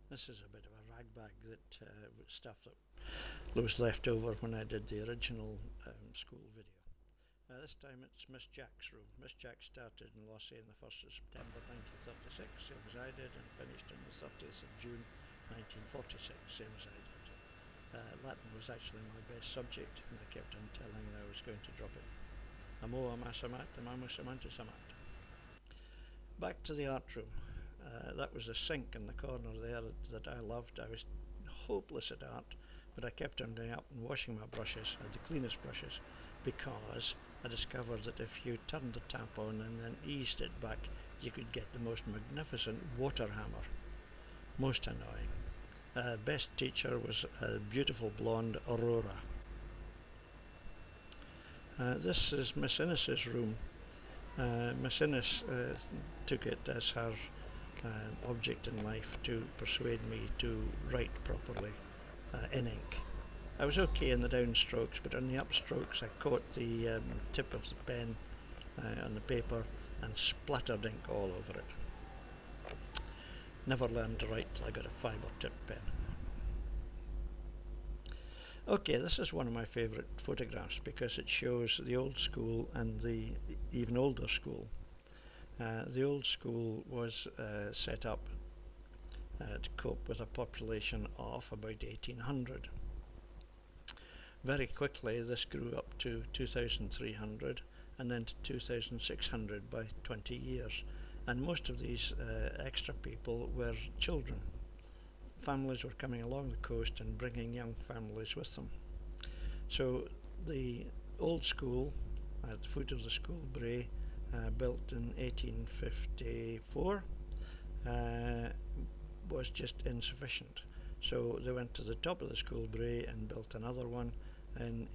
This is a bit of a rag bag that stuff that was left over when I did the original school video. This time it's Miss Jack's room. Miss Jack started in Lossie on the 1st of September 1936, same as I did, and finished on the 30th of June 1946, same as I did. Latin was actually my best subject, and I kept on telling her I was going to drop it. Amo amasamat, amamus amantusamat. Back to the art room. That was a sink in the corner there that I loved. I was hopeless at art, but I kept on going up and washing my brushes. I had the cleanest brushes because I discovered that if you turned the tap on and then eased it back, you could get the most magnificent water hammer. Most annoying. Best teacher was a beautiful blonde Aurora. This is Miss Innes's room. Miss Innes took it as her object in life to persuade me to write properly in ink. I was okay in the downstrokes, but on the upstrokes I caught the tip of the pen on the paper and splattered ink all over it. Never learned to write till I got a fibre tip pen. Okay, this is one of my favourite photographs because it shows the old school and the even older school. The old school was set up to cope with a population of about 1800. Very quickly this grew up to 2300 and then to 2600 by 20 years, and most of these extra people were children. Families were coming along the coast and bringing young families with them. So the old school, at the foot of the school brae, built in 1854, was just insufficient. So they went to the top of the school brae and built another one in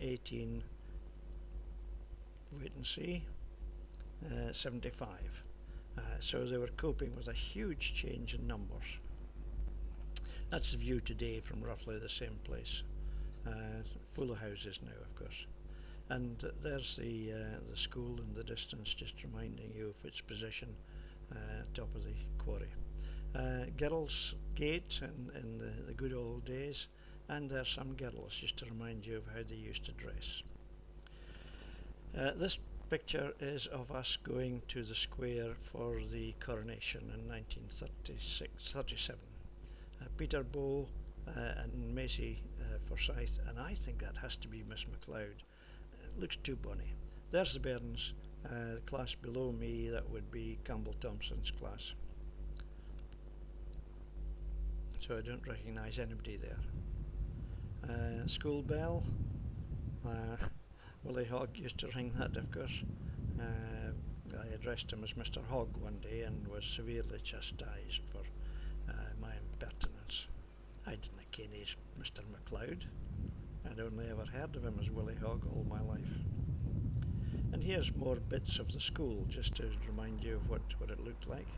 75. So they were coping with a huge change in numbers. That's the view today from roughly the same place. Full of houses now, of course. And there's the school in the distance, just reminding you of its position, top of the quarry. Girls' Gate in the good old days, and there's some girls just to remind you of how they used to dress. This picture is of us going to the square for the coronation in 1937. Peter Bow and Macy Forsyth, and I think that has to be Miss MacLeod. It looks too bonny. There's the bairns, the class below me, that would be Campbell Thompson's class. So I don't recognise anybody there. School bell. Willie Hogg used to ring that, of course. I addressed him as Mr. Hogg one day and was severely chastised for my impertinence. I didn't ken he's Mr. MacLeod. I'd only ever heard of him as Willie Hogg all my life. And here's more bits of the school, just to remind you of what it looked like.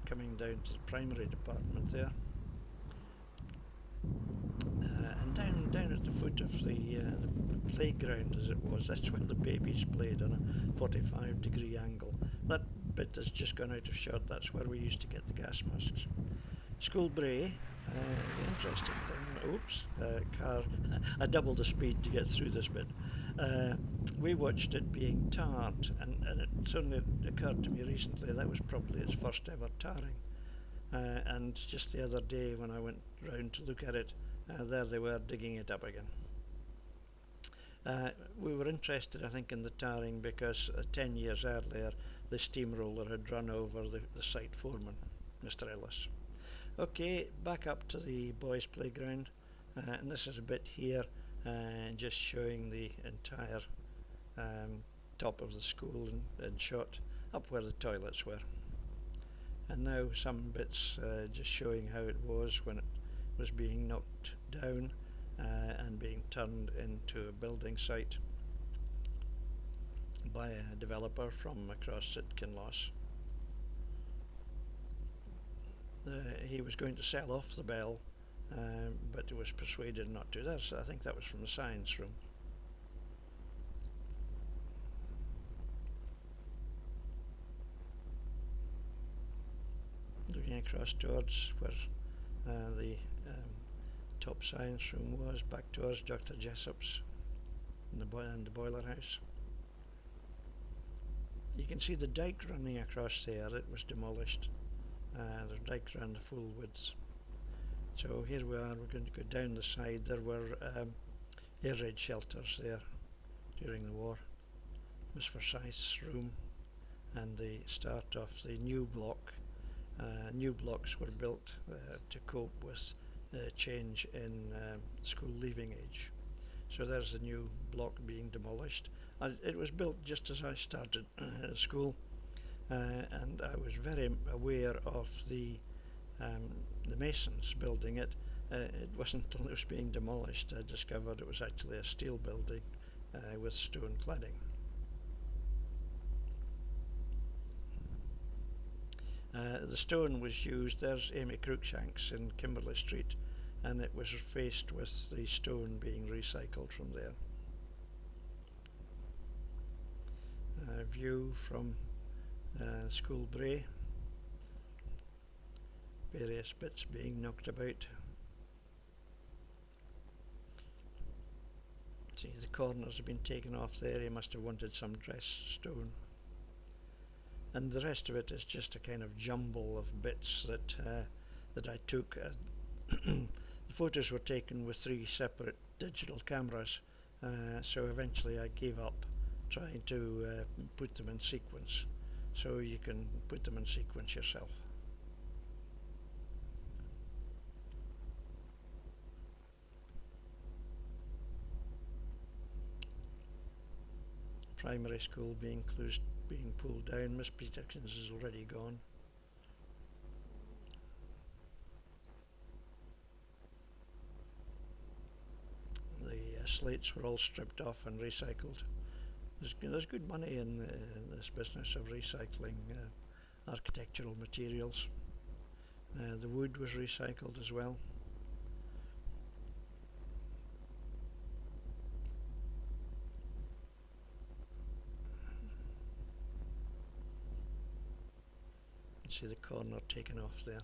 Coming down to the primary department there. And down at the foot of the playground, as it was, that's where the babies played on a 45-degree angle. That bit has just gone out of shot. That's where we used to get the gas masks. School brae, the interesting thing, car, I doubled the speed to get through this bit. We watched it being tarred, and it suddenly occurred to me recently that was probably its first ever tarring. And just the other day when I went round to look at it, there they were digging it up again. We were interested, I think, in the tarring because 10 years earlier the steamroller had run over the site foreman, Mr. Ellis. Okay, back up to the boys' playground, and this is a bit here, just showing the entire top of the school in shot, up where the toilets were. And now some bits just showing how it was when it was being knocked down and being turned into a building site by a developer from across at Kinloss. He was going to sell off the bell, but was persuaded not to. I think that was from the science room. Looking across towards where The top science room was. Back towards Dr. Jessop's and the boiler house. You can see the dike running across there. It was demolished. The dike ran the full width. So here we are. We're going to go down the side. There were air raid shelters there during the war. Miss Forsyth's room and the start of the new block. New blocks were built to cope with change in school leaving age. So there's the new block being demolished. It was built just as I started school, and I was very aware of the masons building it. It wasn't until it was being demolished I discovered it was actually a steel building with stone cladding. The stone was used. There's Amy Cruikshank's in Kimberley Street, and it was faced with the stone being recycled from there. View from School Bray, various bits being knocked about. See, the corners have been taken off there. He must have wanted some dressed stone. And the rest of it is just a kind of jumble of bits that I took. The photos were taken with 3 separate digital cameras, so eventually I gave up trying to put them in sequence, so you can put them in sequence yourself. Primary school being pulled down. Miss Peterson's is already gone. The slates were all stripped off and recycled. There's good money in this business of recycling architectural materials. The wood was recycled as well. You see the corner taken off there.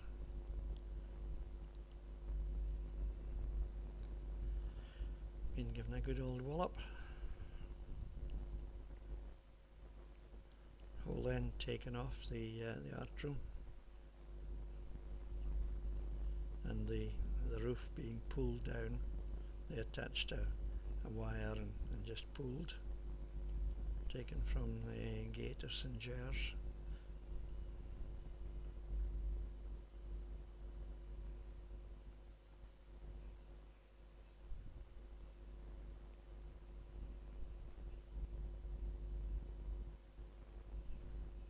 Been given a good old wallop. Whole end taken off the art room, and the roof being pulled down. They attached a wire and just pulled, taken from the gate of St. Giles.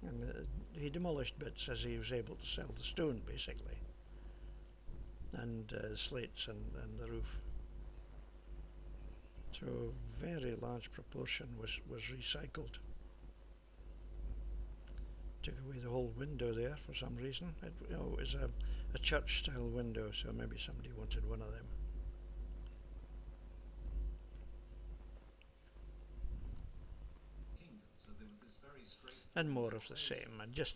And he demolished bits as he was able to sell the stone, basically, and slates and the roof. So a very large proportion was recycled. Took away the whole window there for some reason. It was a church-style window, so maybe somebody wanted one of them. And more of the same. I just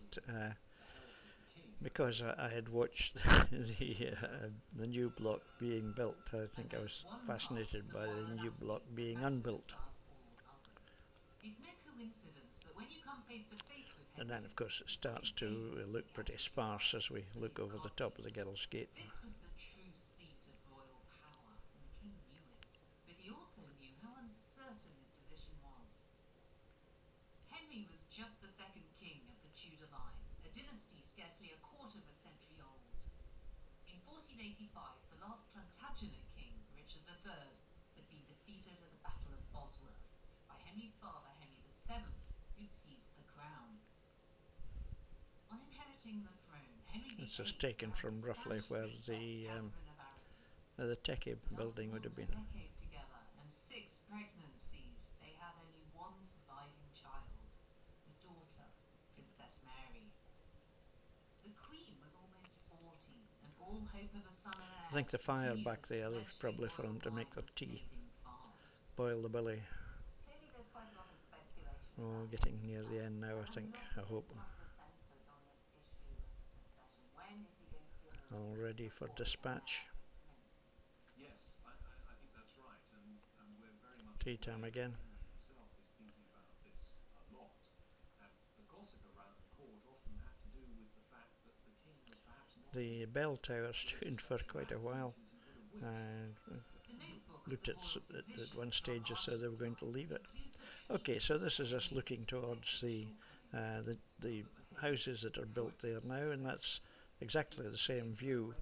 because I had watched the new block being built, I think I was fascinated by the new block being unbuilt. And then, of course, it starts to look pretty sparse as we look over the top of the Girls' Gate. This was the true seat of royal power, and the king knew it, but he also knew how uncertain his position was. Henry was just the second king of the Tudor line, a dynasty scarcely a quarter of a century old. In 1485, the last Plantagenet king, Richard III, had been defeated at the Battle of Bosworth by Henry's father, Henry VII, who'd seized the crown. On inheriting the throne, Henry VIII This is taken from roughly where the Techie building would have been. Decade together and 6 pregnancies, they had only one surviving child, a daughter, Princess Mary. The Queen was almost 40, and all hope of a son and heir. I think the fire back there was probably for them to make their tea, boil the billy. Clearly there's quite a lot of speculation. Oh, getting near the end now, I think, I hope. Must have centred on this issue of succession. When is he going to be allowed all ready for dispatch. Yes, I think that's right, and we're very much Tea time aware again. that Henry himself is thinking about this a lot. And the gossip around the court often had to do with the fact that the king was perhaps not The as bell tower stood for receptive quite a and while. as he would have wished. The notebook of Looked the at, royal at physician one stage as from though they were going to leave it. includes a Okay, treatise so this is on us looking Henry's towards sexual the houses that are built there now, and that's exactly the same view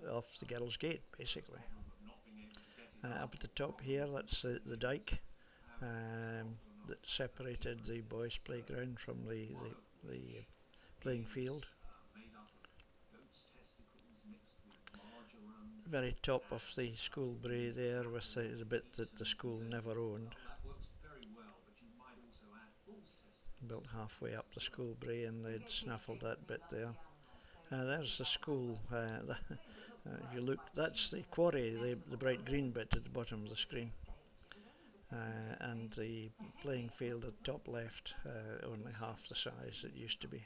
of the Girls' Gate, basically. Up at the top here, that's the dike that separated the boys' playground from the playing field. Very top of the school brae there, with the bit that the school never owned. Built halfway up the school brae, and they'd snaffled that bit there. There's the school. If you look, that's the quarry, the bright green bit at the bottom of the screen. And the playing field at the top left, only half the size it used to be.